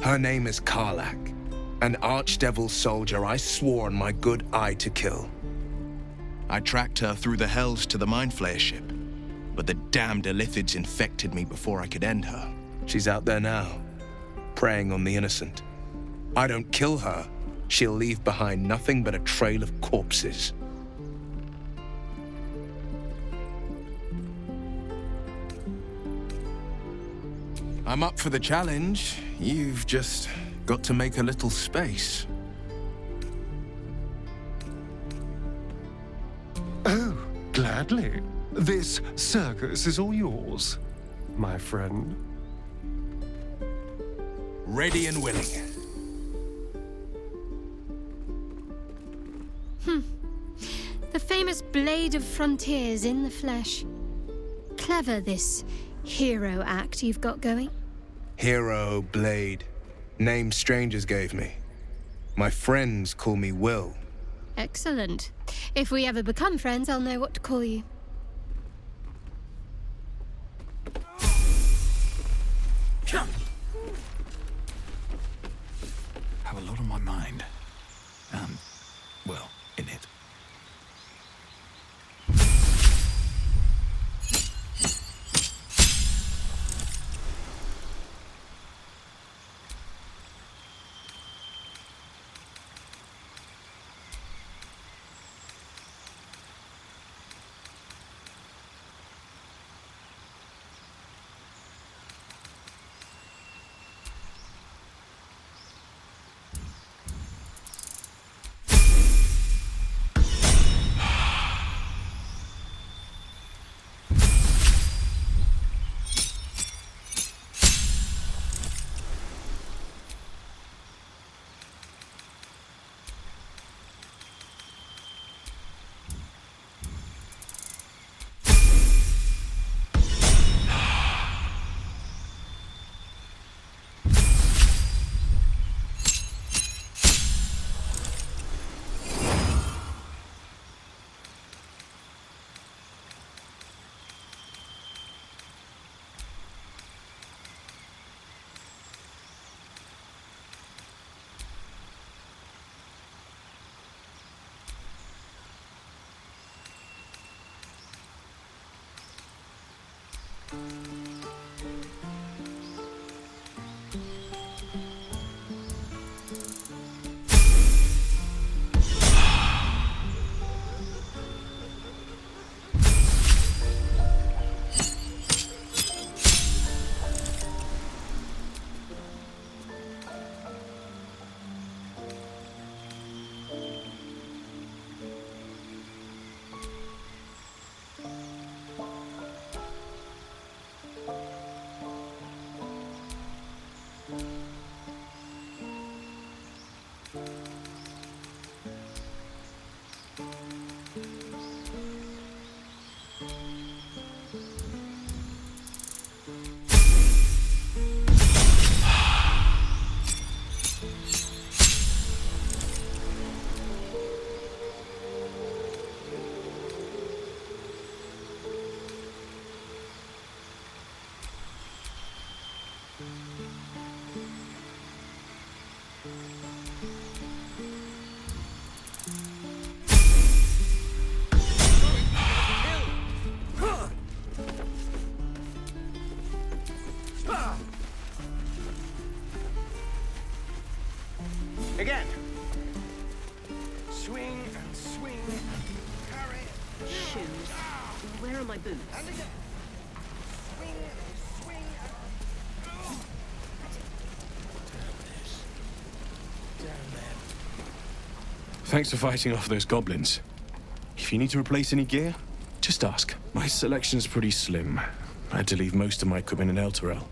Her name is Karlach, an archdevil soldier I swore on my good eye to kill. I tracked her through the hells to the Mind Flayer ship, but the damned Illithids infected me before I could end her. She's out there now, preying on the innocent. I don't kill her, she'll leave behind nothing but a trail of corpses. I'm up for the challenge. You've just got to make a little space. Oh, gladly. This circus is all yours, my friend. Ready and willing. The famous Blade of Frontiers in the flesh. Clever, this hero act you've got going. Hero, Blade. Name strangers gave me. My friends call me Will. Excellent. If we ever become friends, I'll know what to call you. Have a lot on my mind. Well, in it. Again. Swing and swing. Carry. Shoes. Where are my boots? And again. Swing and swing. Down there. Thanks for fighting off those goblins. If you need to replace any gear, just ask. My selection's pretty slim. I had to leave most of my equipment in Elturel.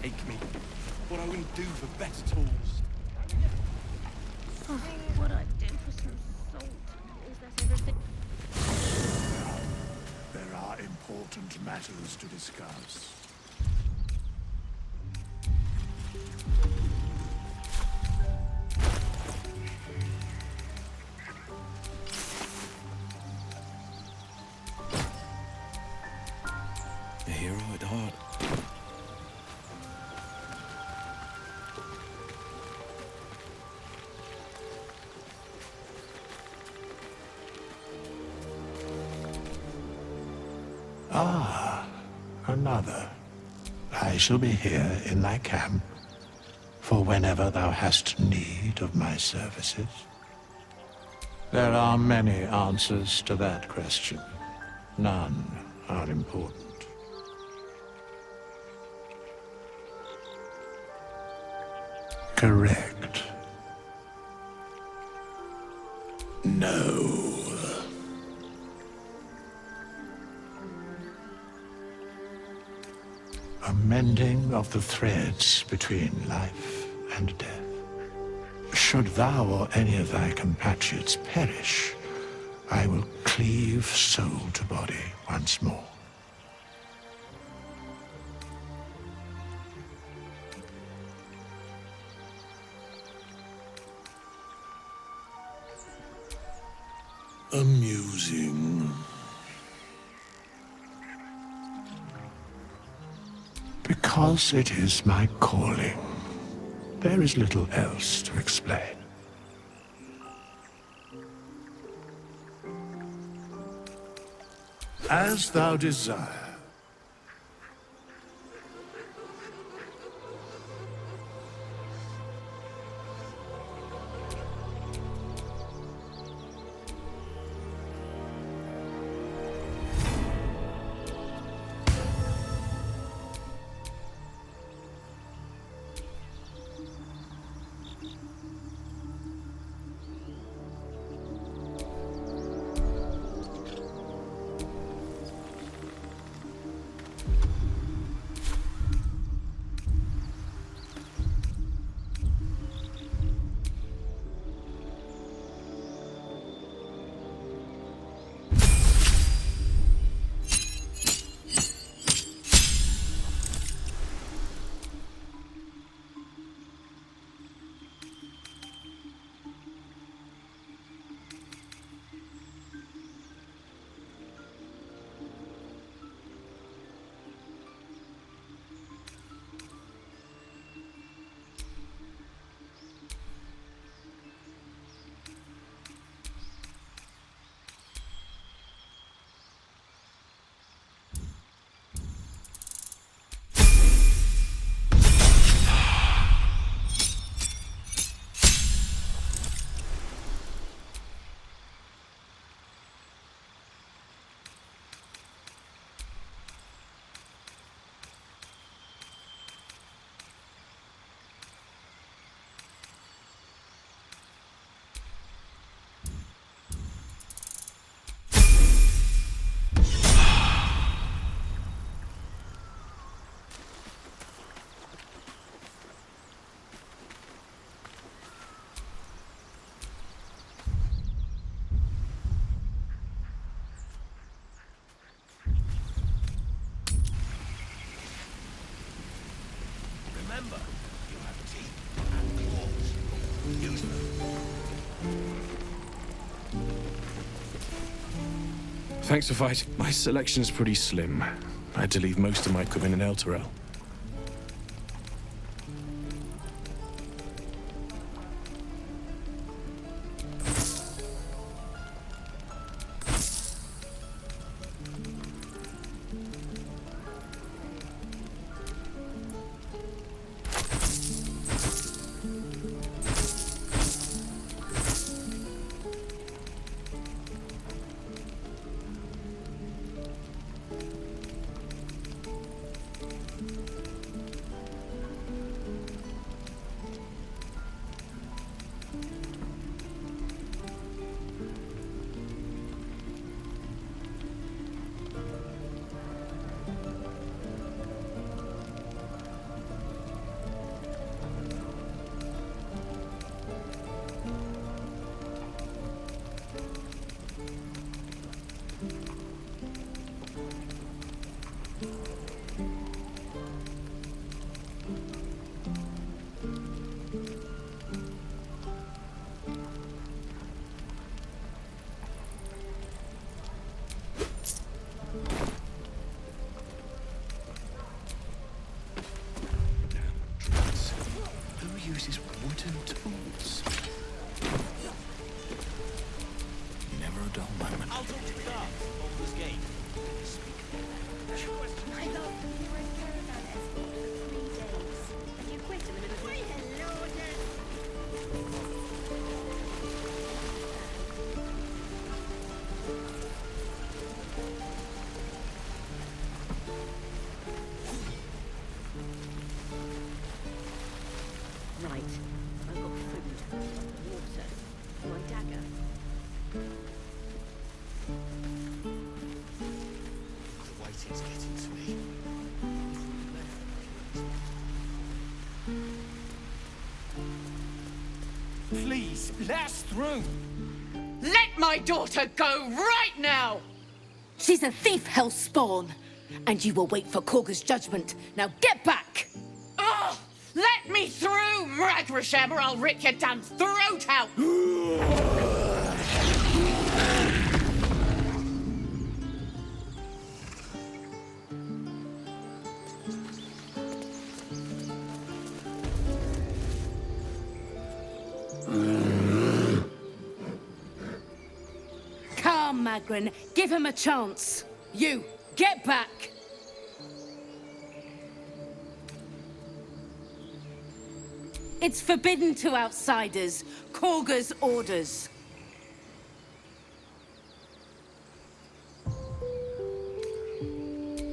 take me. What I wouldn't do for better tools. Oh, what I'd do for some salt. Is that everything? There are important matters to discuss. A hero at heart. Another. I shall be here in thy camp, for whenever thou hast need of my services. There are many answers to that question. None are important. Correct. No. A mending of the threads between life and death. Should thou or any of thy compatriots perish, I will cleave soul to body once more. Amusing. Because it is my calling. There is little else to explain. As thou desire. Remember, you have teeth and claws. Use them. Thanks for fighting. My selection's pretty slim. I had to leave most of my equipment in Elturel. dull moment. I'll talk to the guard. Baldur's Gate. I love you were a caravan escort for 3 days. And you quit in the middle of the... Hello, Nesta. Right. I've got food, water, my dagger. The waiting's getting to me. Please, let us through. Let my daughter go right now! She's a thief, hell spawn. And you will wait for Kagha's judgment. Now get back! Oh, let me through, Mragrasham, or I'll rip your damn throat out! Come, Magrin, give him a chance. You, get back! It's forbidden to outsiders. Kagha's orders.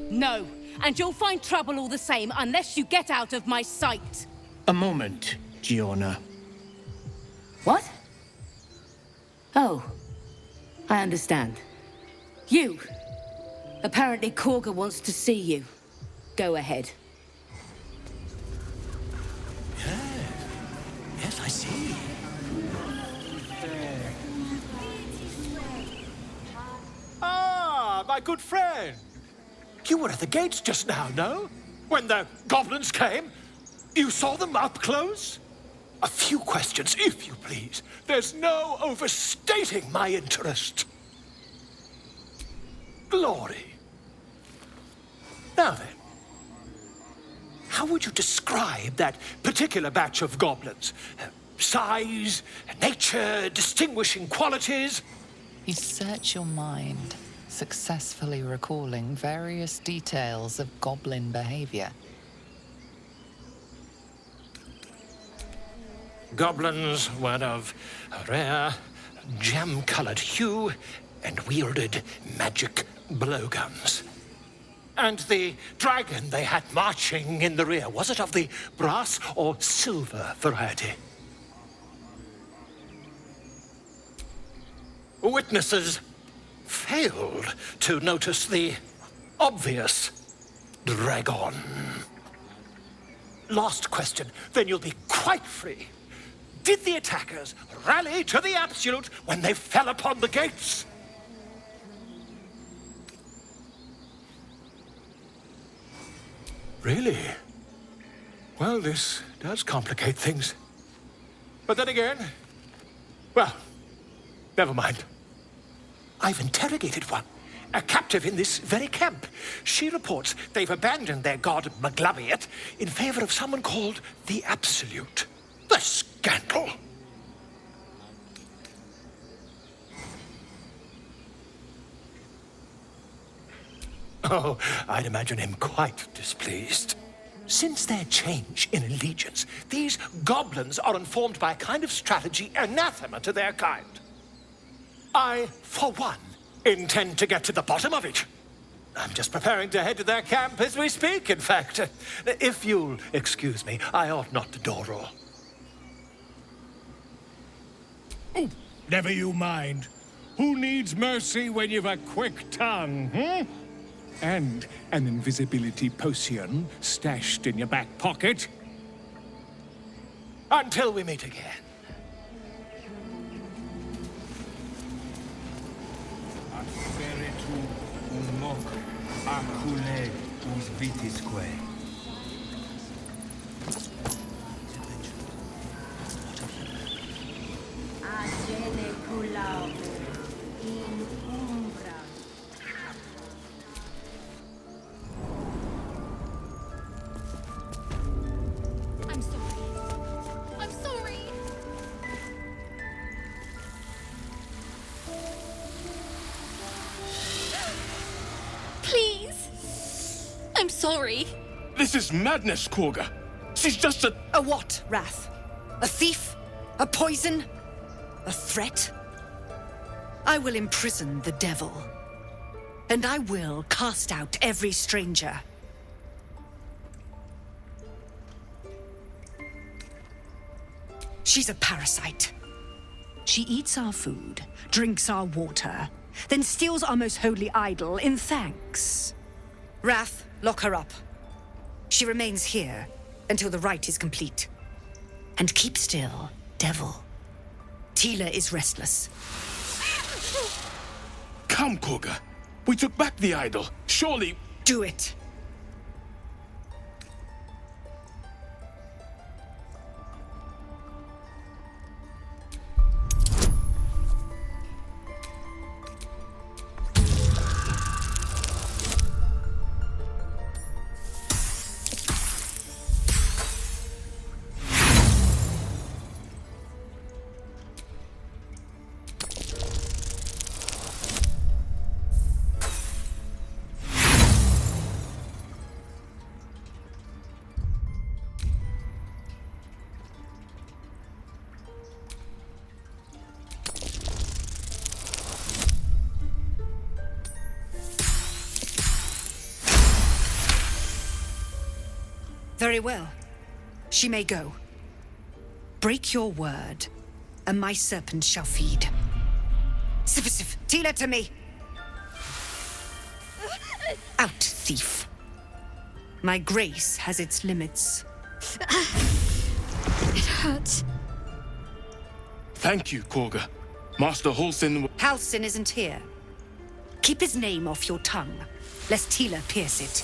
No, and you'll find trouble all the same unless you get out of my sight. A moment, Giona. What? Oh, I understand. You. Apparently Kagha wants to see you. Go ahead. Yes, I see. Ah, my good friend. You were at the gates just now, no? When the goblins came? You saw them up close? A few questions, if you please. There's no overstating my interest. Glory. Now then, how would you describe that particular batch of goblins? Size, nature, distinguishing qualities? You search your mind, successfully recalling various details of goblin behavior. Goblins were of a rare, jam-colored hue and wielded magic blowguns. And the dragon they had marching in the rear, was it of the brass or silver variety? Witnesses failed to notice the obvious dragon. Last question, then you'll be quite free. Did the attackers rally to the absolute when they fell upon the gates? Really? Well, this does complicate things. But then again, well, never mind. I've interrogated one, a captive in this very camp. She reports they've abandoned their god Maglabiet in favor of someone called the Absolute. The scandal! Oh, I'd imagine him quite displeased. Since their change in allegiance, these goblins are informed by a kind of strategy anathema to their kind. I, for one, intend to get to the bottom of it. I'm just preparing to head to their camp as we speak, in fact. If you'll excuse me, I ought not to door roll. Oh, never you mind. Who needs mercy when you've a quick tongue, hmm? And an invisibility potion stashed in your back pocket? Until we meet again. Asperitu unmoc acule us vitisque. Agene culau in umbra. I'm sorry. I'm sorry. sorry. This is madness, Kagha. She's just a... A what, Wrath? A thief? A poison? A threat? I will imprison the devil. And I will cast out every stranger. She's a parasite. She eats our food, drinks our water, then steals our most holy idol in thanks. Wrath, lock her up. She remains here until the rite is complete. And keep still, devil. Tila is restless. Come, Kagha. We took back the idol. Surely... Do it. Very well. She may go. Break your word, and my serpent shall feed. Sif, Tila to me! Out, thief. My grace has its limits. It hurts. Thank you, Kagha. Master Halsin... Halsin isn't here. Keep his name off your tongue, lest Tila pierce it.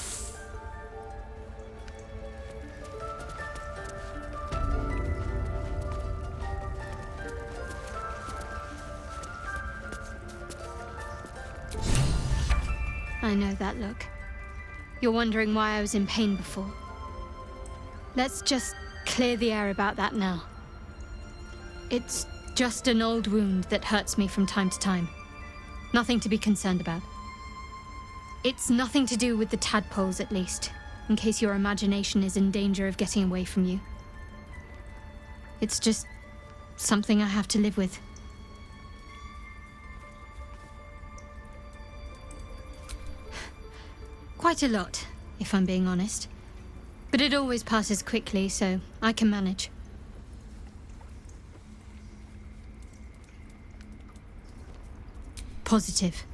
I know that look. You're wondering why I was in pain before. Let's just clear the air about that now. It's just an old wound that hurts me from time to time. Nothing to be concerned about. It's nothing to do with the tadpoles, at least, in case your imagination is in danger of getting away from you. It's just something I have to live with. Quite a lot, if I'm being honest. But it always passes quickly, so I can manage. Positive.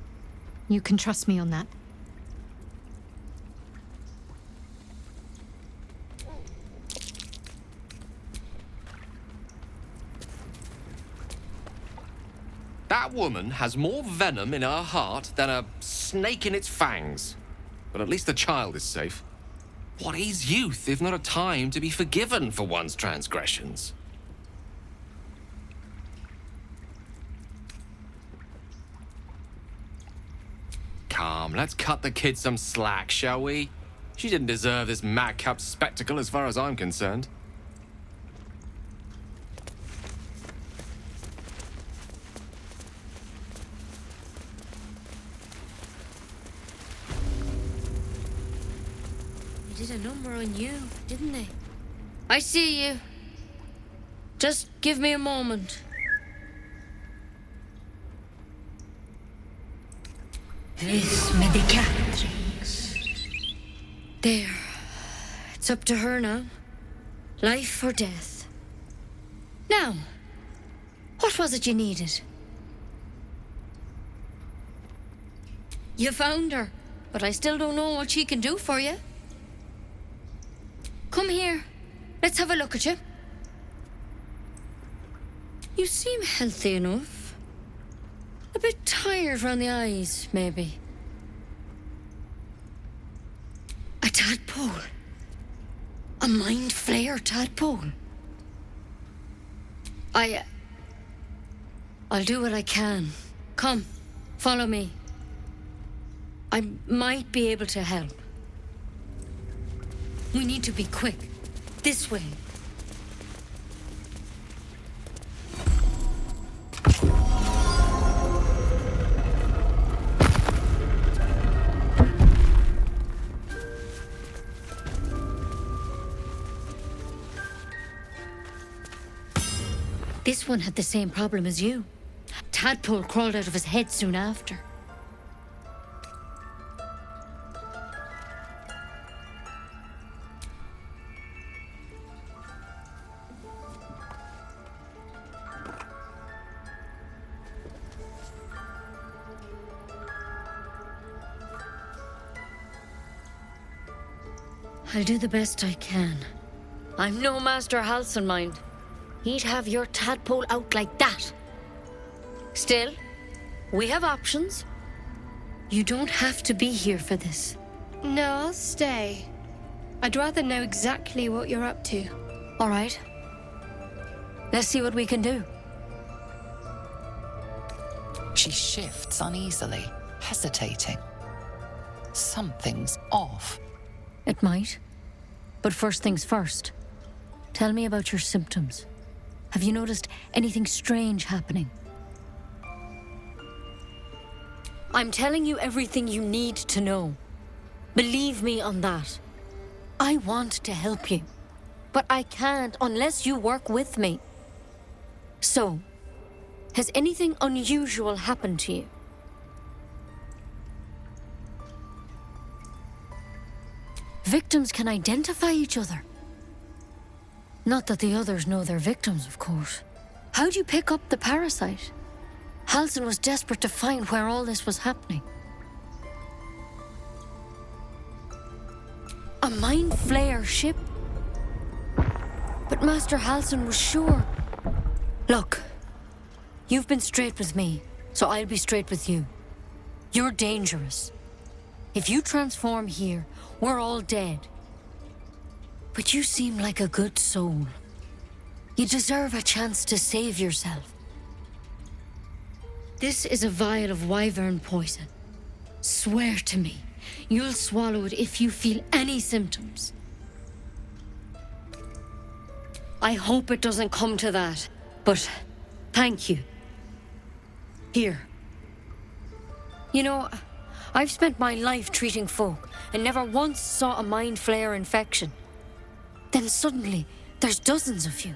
You can trust me on that. That woman has more venom in her heart than a snake in its fangs. But at least the child is safe. What is youth if not a time to be forgiven for one's transgressions? Come, let's cut the kid some slack, shall we? She didn't deserve this madcap spectacle as far as I'm concerned. They did a number on you, didn't they? I see you. Just give me a moment. This medicatrix. There. It's up to her now. Life or death. Now, what was it you needed? You found her, but I still don't know what she can do for you. Come here. Let's have a look at you. You seem healthy enough. A bit tired round the eyes, maybe. A tadpole. A mind flayer tadpole. I'll do what I can. Come, follow me. I might be able to help. We need to be quick. This way. This one had the same problem as you. Tadpole crawled out of his head soon after. I'll do the best I can. I'm no Master Halsin, mind. He'd have your tadpole out like that. Still, we have options. You don't have to be here for this. No, I'll stay. I'd rather know exactly what you're up to. All right. Let's see what we can do. She shifts uneasily, hesitating. Something's off. It might. But first things first. Tell me about your symptoms. Have you noticed anything strange happening? I'm telling you everything you need to know. Believe me on that. I want to help you, but I can't unless you work with me. So, has anything unusual happened to you? Victims can identify each other. Not that the others know they're victims, of course. How'd you pick up the parasite? Halsin was desperate to find where all this was happening. A mind flayer ship? But Master Halsin was sure. Look, you've been straight with me, so I'll be straight with you. You're dangerous. If you transform here, we're all dead. But you seem like a good soul. You deserve a chance to save yourself. This is a vial of wyvern poison. Swear to me, you'll swallow it if you feel any symptoms. I hope it doesn't come to that, but thank you. Here. You know, I've spent my life treating folk and never once saw a mind flayer infection. Then suddenly, there's dozens of you.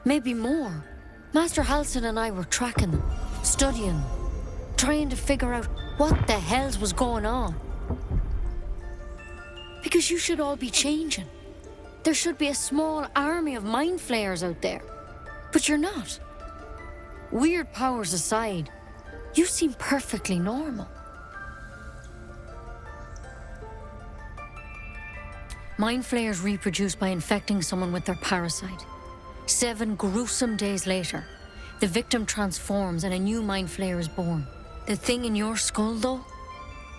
Maybe more. Master Halsin and I were tracking them, studying them, trying to figure out what the hells was going on. Because you should all be changing. There should be a small army of mind flayers out there. But you're not. Weird powers aside, you seem perfectly normal. Mind flayers reproduce by infecting someone with their parasite. 7 gruesome days later, the victim transforms and a new mind flayer is born. The thing in your skull, though,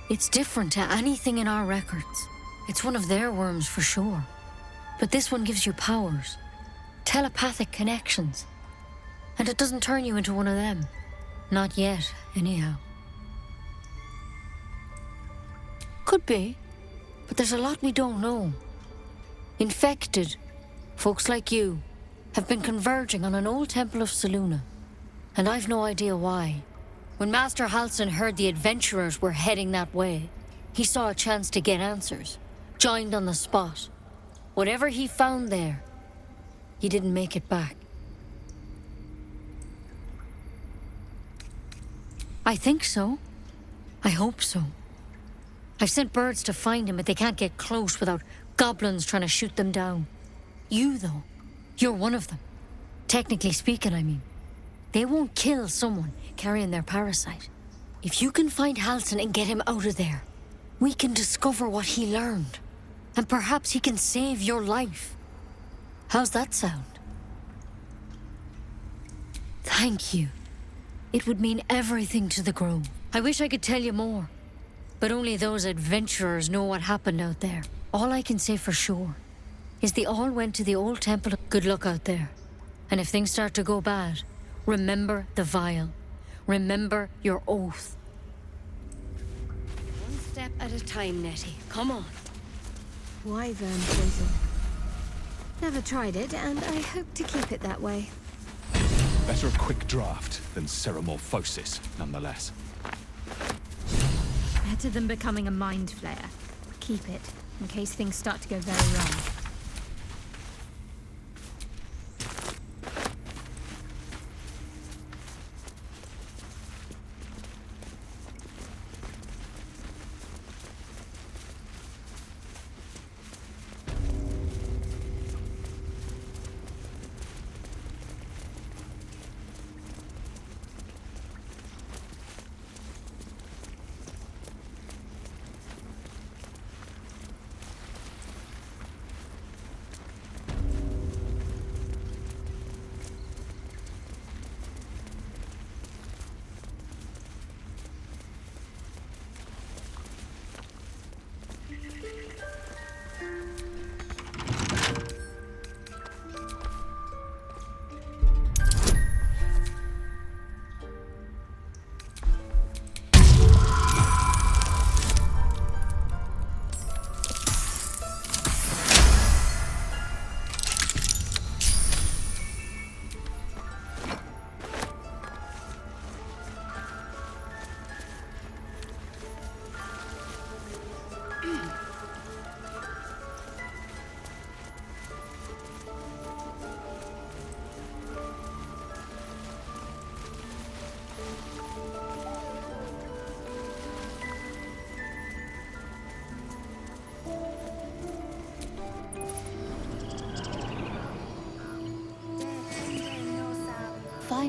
it's different to anything in our records. It's one of their worms for sure. But this one gives you powers, telepathic connections. And it doesn't turn you into one of them. Not yet, anyhow. Could be, but there's a lot we don't know. Infected, folks like you, have been converging on an old temple of Selûne, and I've no idea why. When Master Halsin heard the adventurers were heading that way, he saw a chance to get answers, joined on the spot. Whatever he found there, he didn't make it back. I think so. I hope so. I've sent birds to find him, but they can't get close without goblins trying to shoot them down. You, though, you're one of them. Technically speaking, I mean. They won't kill someone carrying their parasite. If you can find Halsin and get him out of there, we can discover what he learned. And perhaps he can save your life. How's that sound? Thank you. It would mean everything to the Grove. I wish I could tell you more, but only those adventurers know what happened out there. All I can say for sure is they all went to the old temple. Good luck out there. And if things start to go bad, remember the vial. Remember your oath. One step at a time, Nettie. Come on. Wyvern poison. Never tried it, and I hope to keep it that way. Better a quick draft than ceremorphosis, nonetheless. Better than becoming a mind flayer. Keep it, in case things start to go very wrong.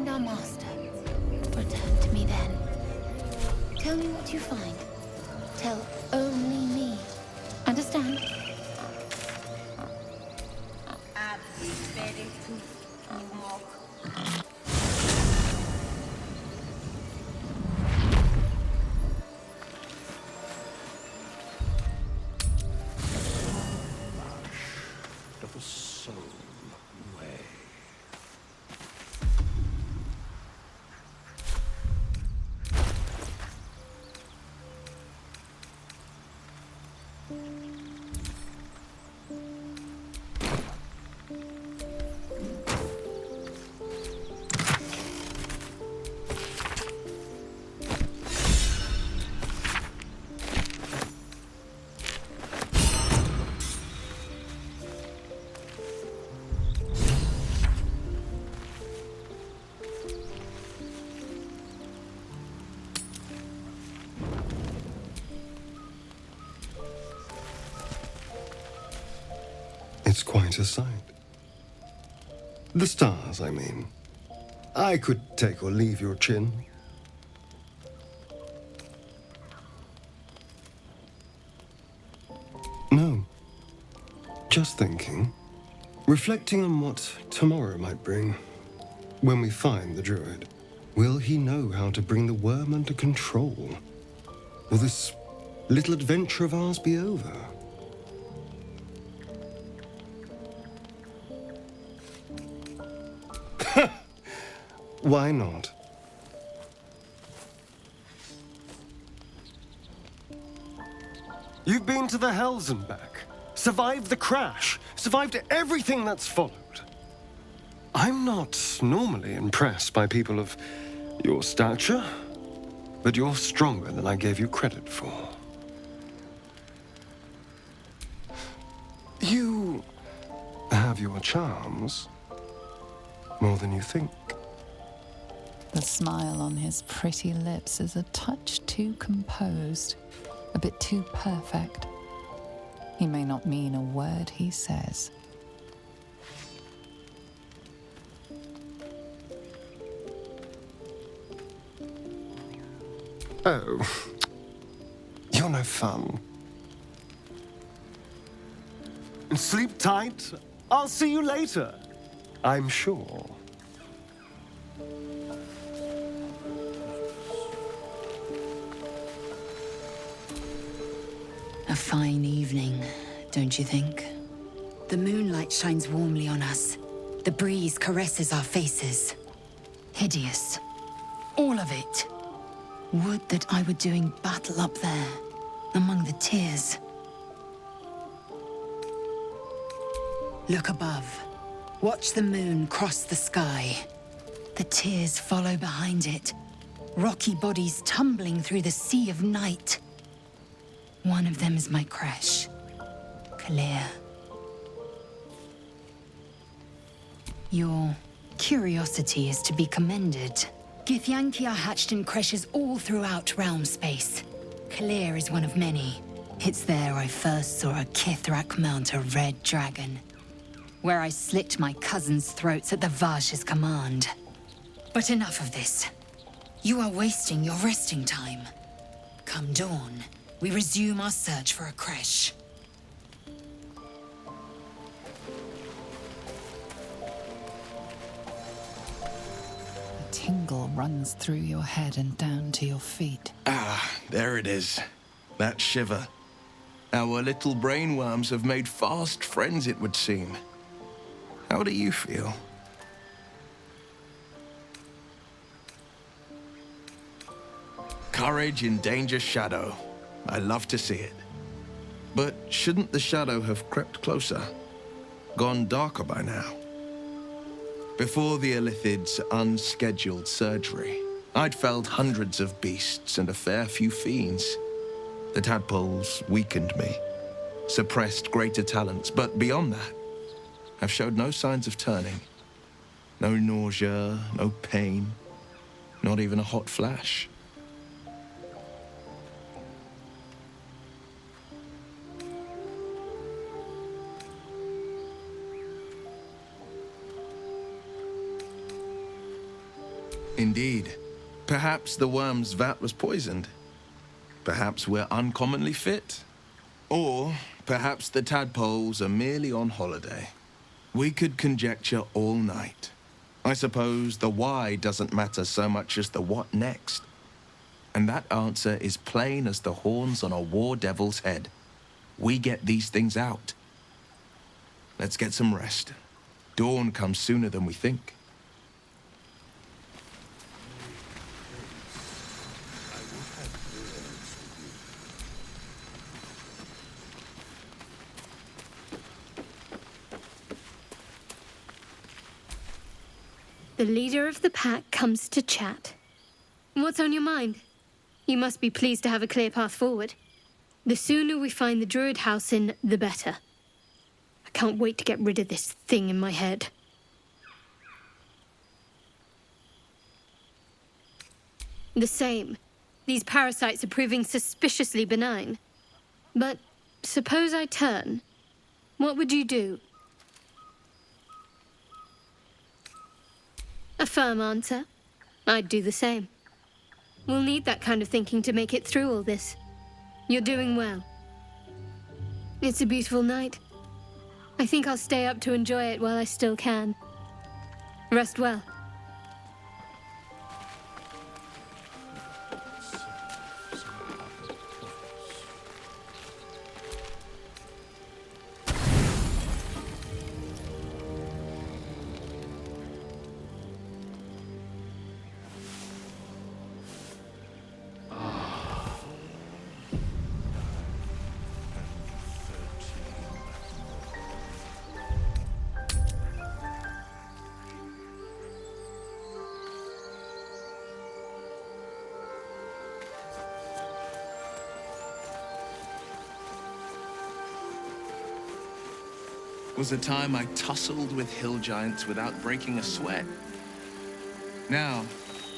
find our master, return to me then. Tell me what you find. Tell only me. Understand? It's quite a sight. The stars, I mean. I could take or leave your chin. No. Just thinking. Reflecting on what tomorrow might bring. When we find the druid, will he know how to bring the worm under control? Will this little adventure of ours be over? Why not? You've been to the Hells and back, survived the crash, survived everything that's followed. I'm not normally impressed by people of your stature, but you're stronger than I gave you credit for. You have your charms, more than you think. The smile on his pretty lips is a touch too composed, a bit too perfect. He may not mean a word he says. Oh, you're no fun. Sleep tight. I'll see you later, I'm sure. A fine evening, don't you think? The moonlight shines warmly on us. The breeze caresses our faces. Hideous. All of it. Would that I were doing battle up there, among the tears. Look above. Watch the moon cross the sky. The tears follow behind it. Rocky bodies tumbling through the sea of night. One of them is my crush, Clear. Your curiosity is to be commended. Githyanki are hatched in creches all throughout realm space. Clear is one of many. It's there I first saw a Kithrak mount a red dragon, where I slit my cousins' throats at the Vash's command. But enough of this. You are wasting your resting time. Come dawn, we resume our search for a creche. A tingle runs through your head and down to your feet. Ah, there it is. That shiver. Our little brainworms have made fast friends, it would seem. How do you feel? Courage in danger's shadow. I love to see it. But shouldn't the shadow have crept closer? Gone darker by now? Before the Illithid's unscheduled surgery, I'd felled hundreds of beasts and a fair few fiends. The tadpoles weakened me, suppressed greater talents, but beyond that, I've showed no signs of turning. No nausea, no pain, not even a hot flash. Indeed. Perhaps the worm's vat was poisoned. Perhaps we're uncommonly fit. Or perhaps the tadpoles are merely on holiday. We could conjecture all night. I suppose the why doesn't matter so much as the what next. And that answer is plain as the horns on a war devil's head. We get these things out. Let's get some rest. Dawn comes sooner than we think. The leader of the pack comes to chat. What's on your mind? You must be pleased to have a clear path forward. The sooner we find the druid house in, the better. I can't wait to get rid of this thing in my head. The same. These parasites are proving suspiciously benign. But suppose I turn. What would you do? A firm answer. I'd do the same. We'll need that kind of thinking to make it through all this. You're doing well. It's a beautiful night. I think I'll stay up to enjoy it while I still can. Rest well. Was a time I tussled with hill giants without breaking a sweat. Now,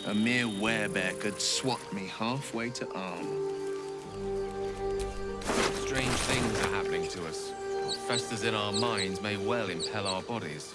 a mere werebear could swat me halfway to arm. Strange things are happening to us. What festers in our minds may well impel our bodies.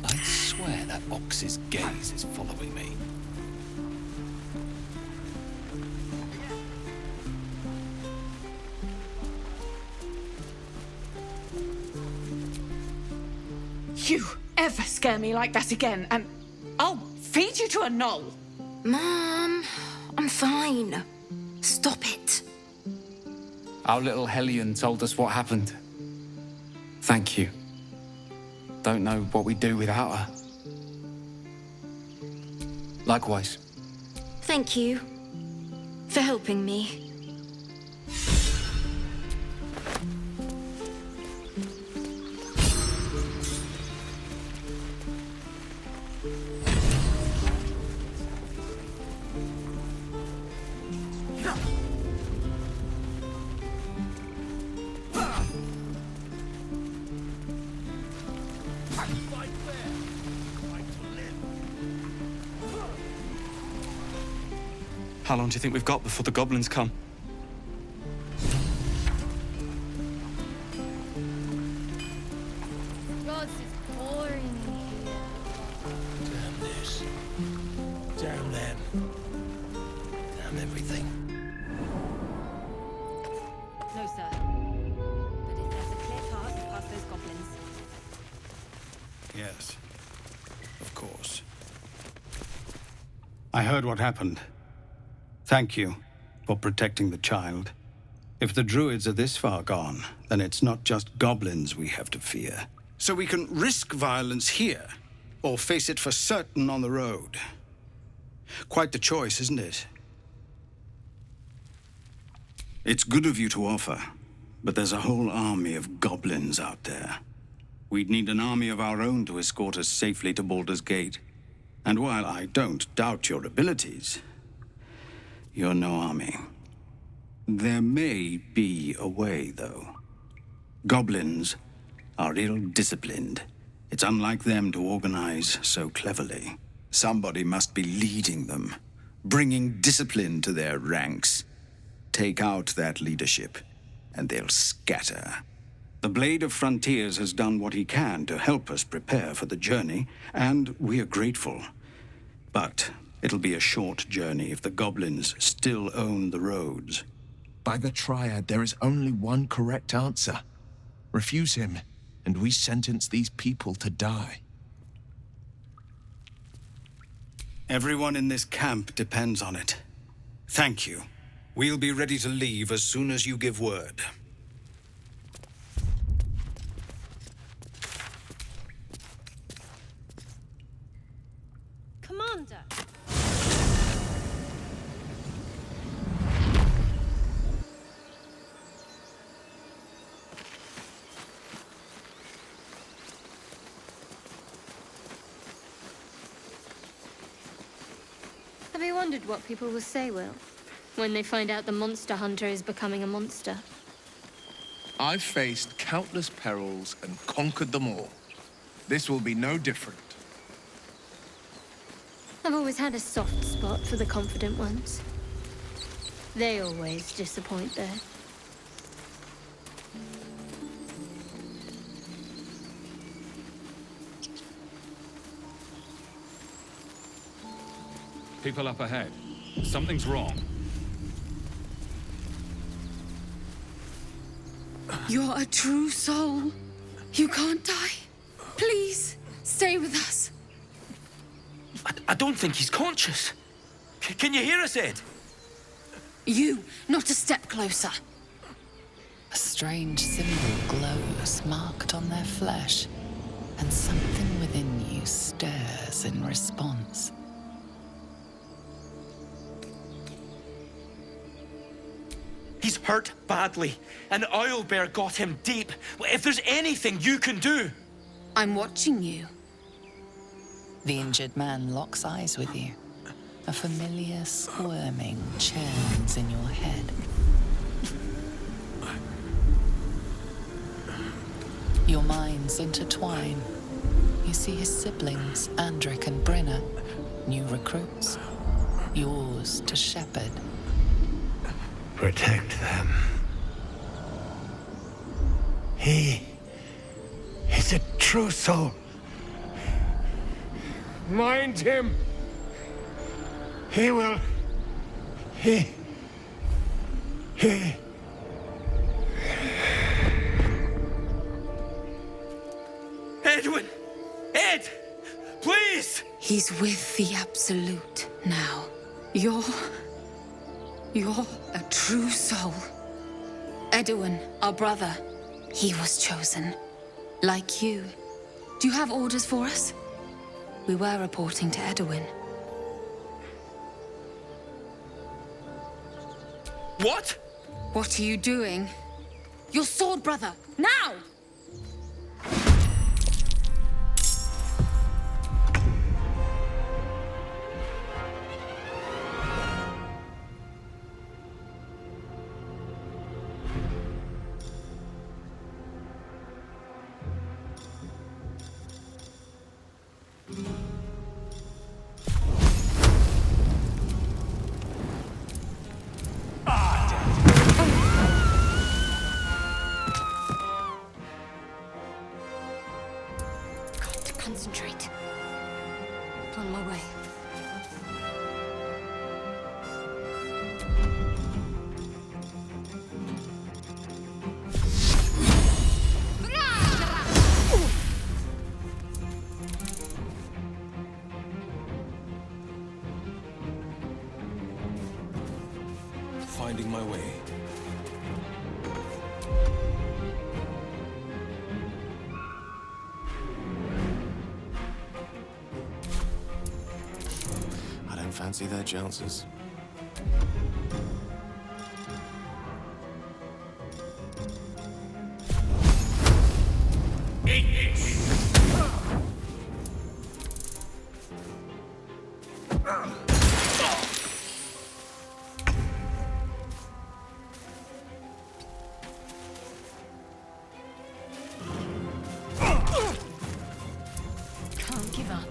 I'd swear that ox's gaze is following me. You ever scare me like that again, and I'll feed you to a knoll. Mom, I'm fine. Stop it. Our little Hellion told us what happened. Thank you. Don't know what we'd do without her. Likewise. Thank you for helping me. How long do you think we've got before the goblins come? God, it's boring here. Damn this. Damn them. Damn everything. No, sir. But if there's a clear path past those goblins. Yes, of course. I heard what happened. Thank you for protecting the child. If the druids are this far gone, then it's not just goblins we have to fear. So we can risk violence here, or face it for certain on the road. Quite the choice, isn't it? It's good of you to offer, but there's a whole army of goblins out there. We'd need an army of our own to escort us safely to Baldur's Gate. And while I don't doubt your abilities, you're no army. There may be a way, though. Goblins are ill-disciplined. It's unlike them to organize so cleverly. Somebody must be leading them, bringing discipline to their ranks. Take out that leadership, and they'll scatter. The Blade of Frontiers has done what he can to help us prepare for the journey, and we are grateful. But it'll be a short journey if the goblins still own the roads. By the Triad, there is only one correct answer. Refuse him, and we sentence these people to die. Everyone in this camp depends on it. Thank you. We'll be ready to leave as soon as you give word. Commander! Have you wondered what people will say, Will, when they find out the monster hunter is becoming a monster? I've faced countless perils and conquered them all. This will be no different. I've always had a soft spot for the confident ones. They always disappoint, though. People up ahead. Something's wrong. You're a true soul. You can't die. Please, stay with us. I don't think he's conscious. Can you hear us, Ed? You, not a step closer. A strange symbol glows, marked on their flesh, and something within you stirs in response. He's hurt badly. An owlbear got him deep. If there's anything you can do... I'm watching you. The injured man locks eyes with you. A familiar squirming churns in your head. Your minds intertwine. You see his siblings, Andric and Brenna, new recruits. Yours to shepherd. Protect them. He is a true soul. Mind him! He will... He... Edwin! Ed! Please! He's with the Absolute now. You're a true soul. Edwin, our brother, he was chosen. Like you. Do you have orders for us? We were reporting to Edwin. What? What are you doing? Your sword, brother! Now! Concentrate. On my way. Finding my way. Fancy their chances. Eat this! Can't give up.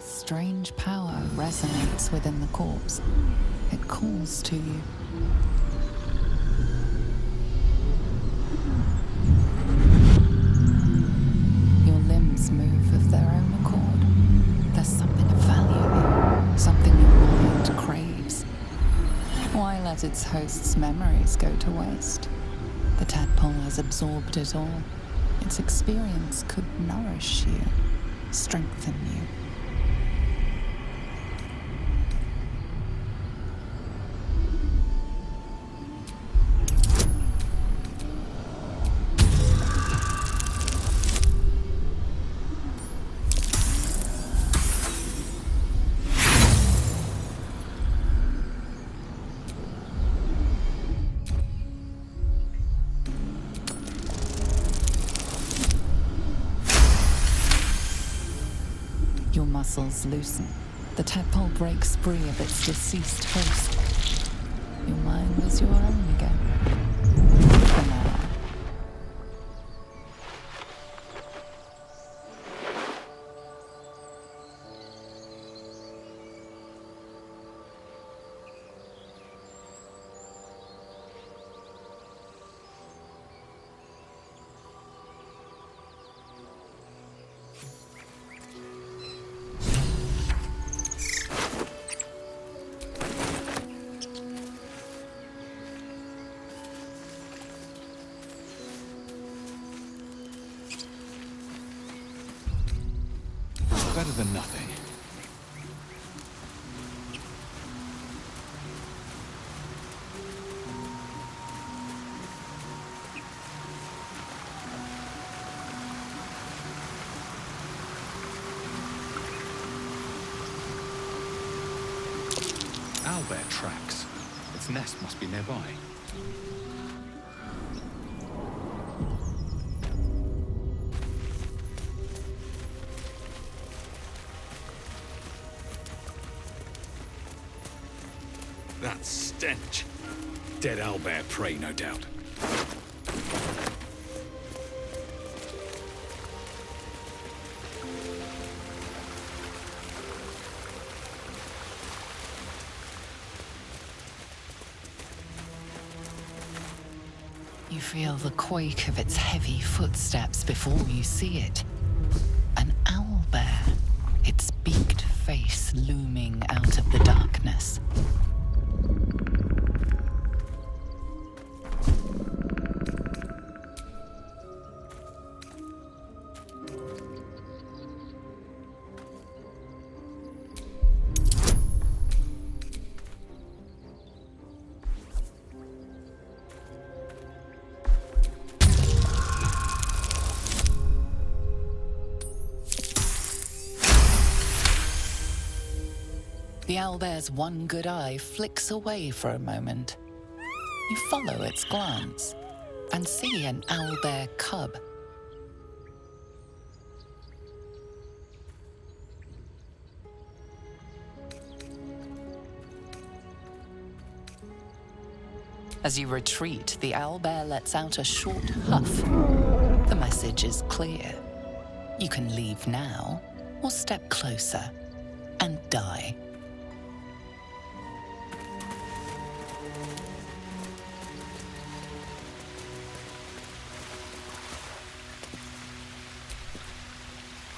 Strange power resonates within the corpse. It calls to you. Your limbs move of their own accord. There's something of value, something your mind craves. Why let its host's memories go to waste? The tadpole has absorbed it all. Its experience could nourish you, strengthen you. Your muscles loosen. The tadpole breaks free of its deceased host. Your mind is your own again. For now. Better than nothing. Owlbear tracks. Its nest must be nearby. That stench. Dead owlbear prey, no doubt. You feel the quake of its heavy footsteps before you see it. An owlbear, its beaked face looming out of the darkness. The owlbear's one good eye flicks away for a moment. You follow its glance and see an owlbear cub. As you retreat, the owlbear lets out a short huff. The message is clear. You can leave now or step closer and die.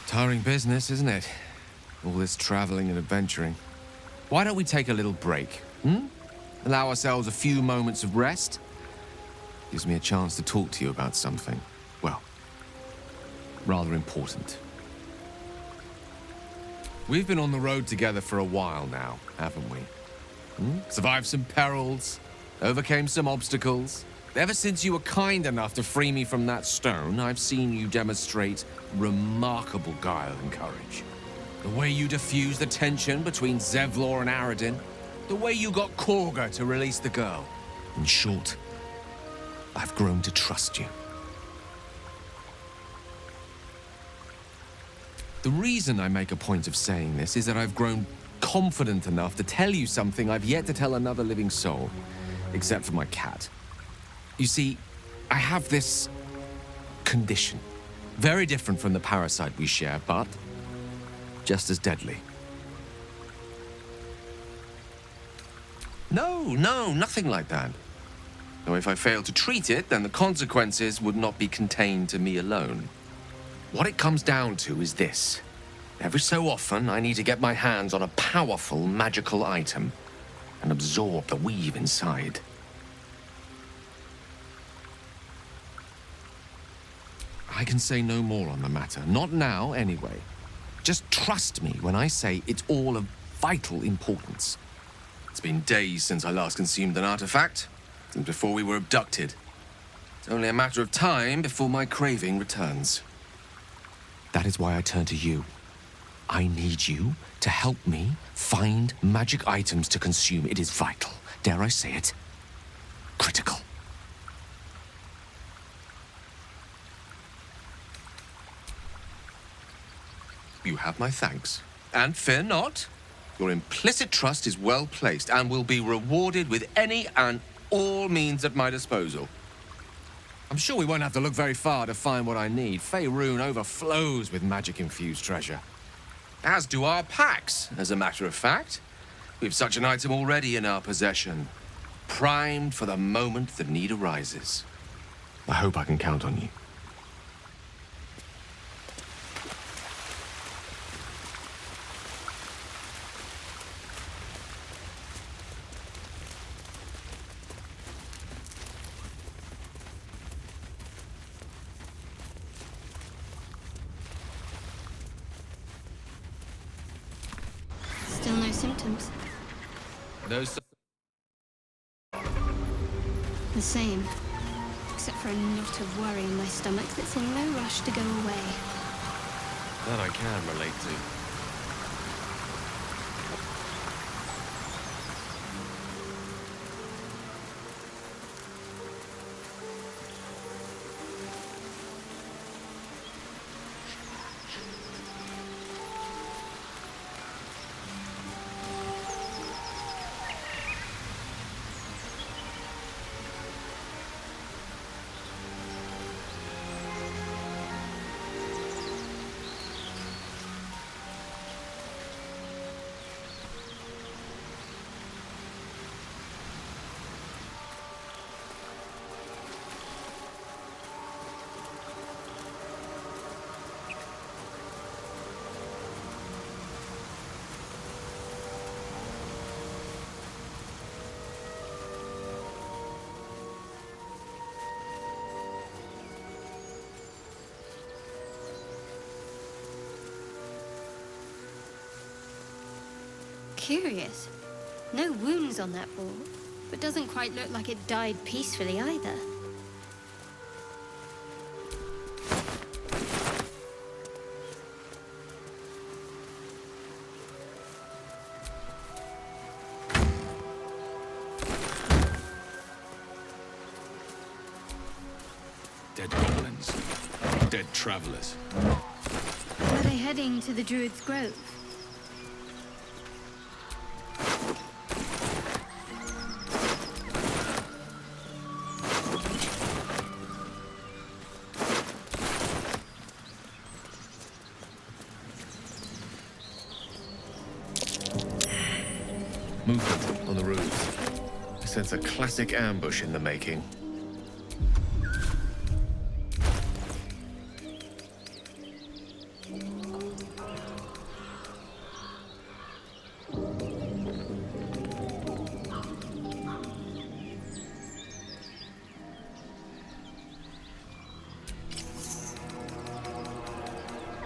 Tiring business, isn't it? All this traveling and adventuring. Why don't we take a little break, Allow ourselves a few moments of rest? Gives me a chance to talk to you about something, well, rather important. We've been on the road together for a while now, haven't we? Survived some perils, overcame some obstacles. Ever since you were kind enough to free me from that stone, I've seen you demonstrate remarkable guile and courage. The way you diffused the tension between Zevlor and Aradin, the way you got Kagha to release the girl. In short, I've grown to trust you. The reason I make a point of saying this is that I've grown confident enough to tell you something I've yet to tell another living soul, except for my cat. You see, I have this condition. Very different from the parasite we share, but just as deadly. No, nothing like that. Though if I fail to treat it, then the consequences would not be contained to me alone. What it comes down to is this. Every so often, I need to get my hands on a powerful magical item and absorb the weave inside. I can say no more on the matter. Not now, anyway. Just trust me when I say it's all of vital importance. It's been days since I last consumed an artifact, since before we were abducted. It's only a matter of time before my craving returns. That is why I turn to you. I need you to help me find magic items to consume. It is vital. Dare I say it? Critical. You have my thanks. And fear not. Your implicit trust is well placed and will be rewarded with any and all means at my disposal. I'm sure we won't have to look very far to find what I need. Faerun overflows with magic-infused treasure. As do our packs, as a matter of fact. We've such an item already in our possession, primed for the moment the need arises. I hope I can count on you. Still no symptoms. The same, except for a knot of worry in my stomach that's in no rush to go away. That I can relate to. Curious. No wounds on that ball, but doesn't quite look like it died peacefully either. Dead goblins. Dead travelers. Are they heading to the Druid's Grove? Movement on the roofs. I sense a classic ambush in the making.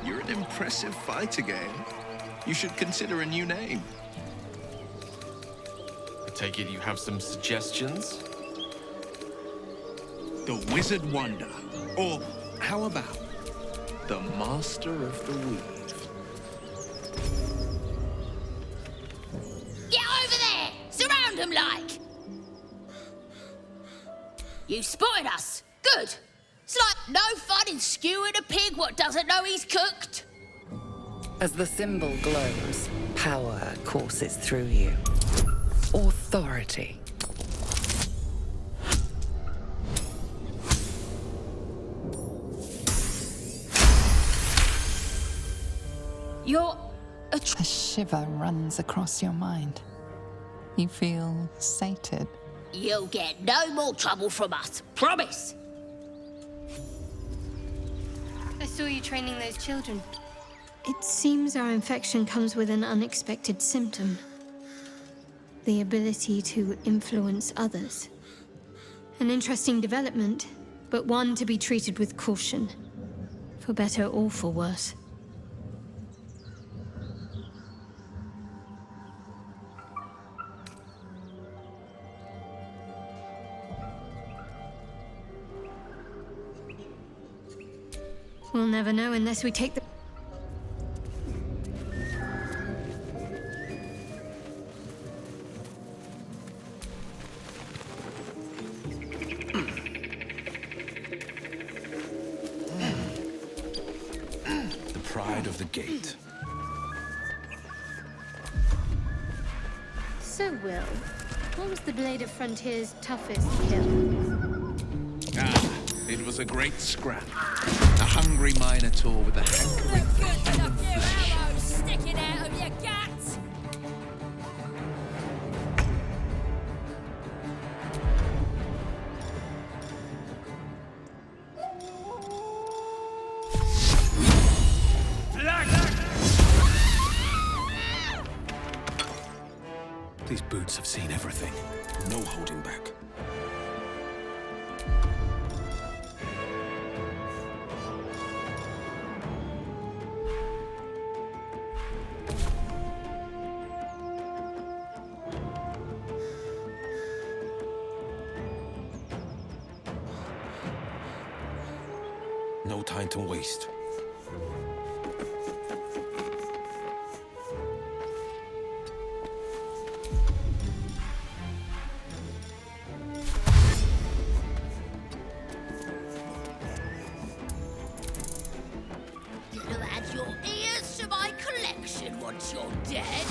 You're an impressive fighter, game. You should consider a new name. I take it you have some suggestions? the Wizard Wonder. Or how about the Master of the Weave? Get over there! Surround him like! You spotted us. Good. It's like no fun in skewing a pig what doesn't know he's cooked. As the symbol glows, power courses through you. Authority. You're a shiver runs across your mind. You feel sated. You'll get no more trouble from us. Promise. I saw you training those children. It seems our infection comes with an unexpected symptom. The ability to influence others. An interesting development, but one to be treated with caution. For better or for worse. We'll never know unless we take the... The pride of the gate. So, Will, what was the Blade of Frontier's toughest kill? It was a great scrap. A hungry minotaur with a hankering for human flesh. Sticking out of your guts. These boots have seen everything. No holding back. No time to waste. You'll add your ears to my collection once you're dead.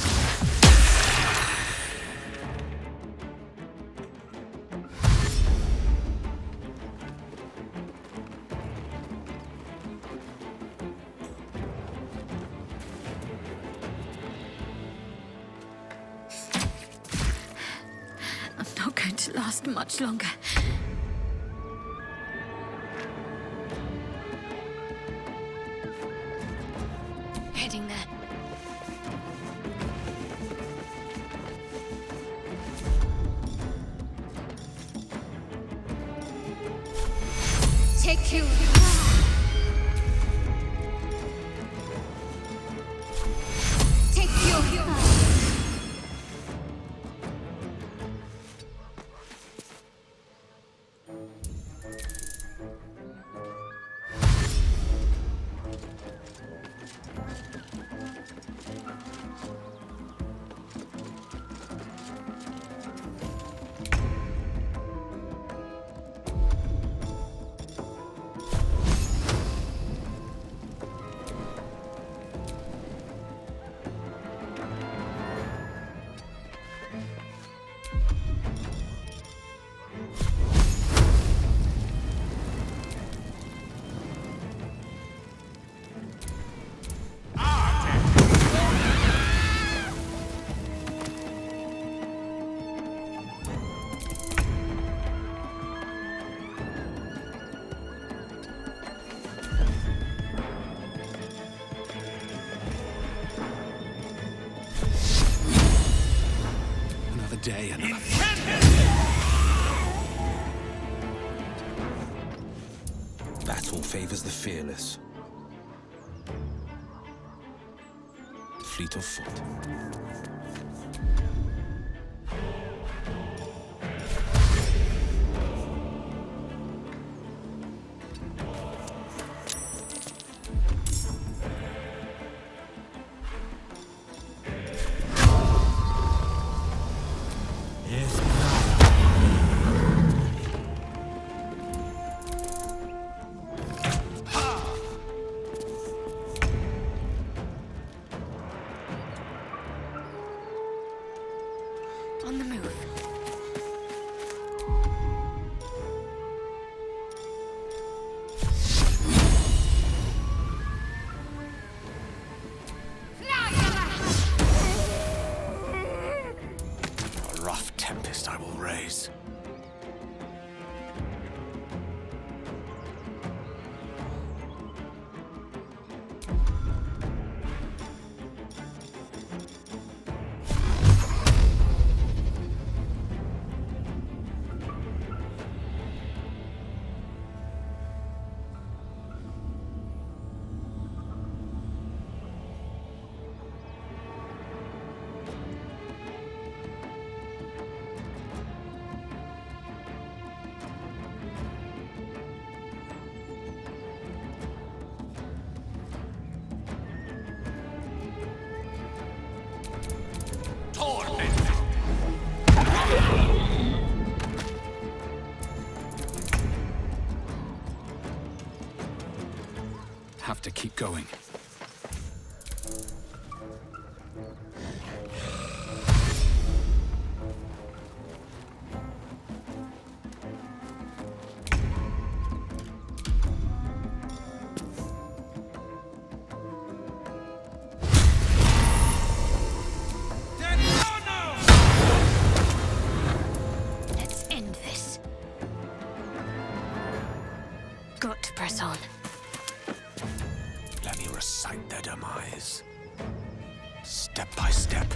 I'm not going to last much longer. Heading there. Take you. Take you. Day, another battle favors the fearless. Fleet of foot. On the move. A rough tempest I will raise. Have to keep going. Let's end this. Got to press on. Let me recite their demise. Step by step,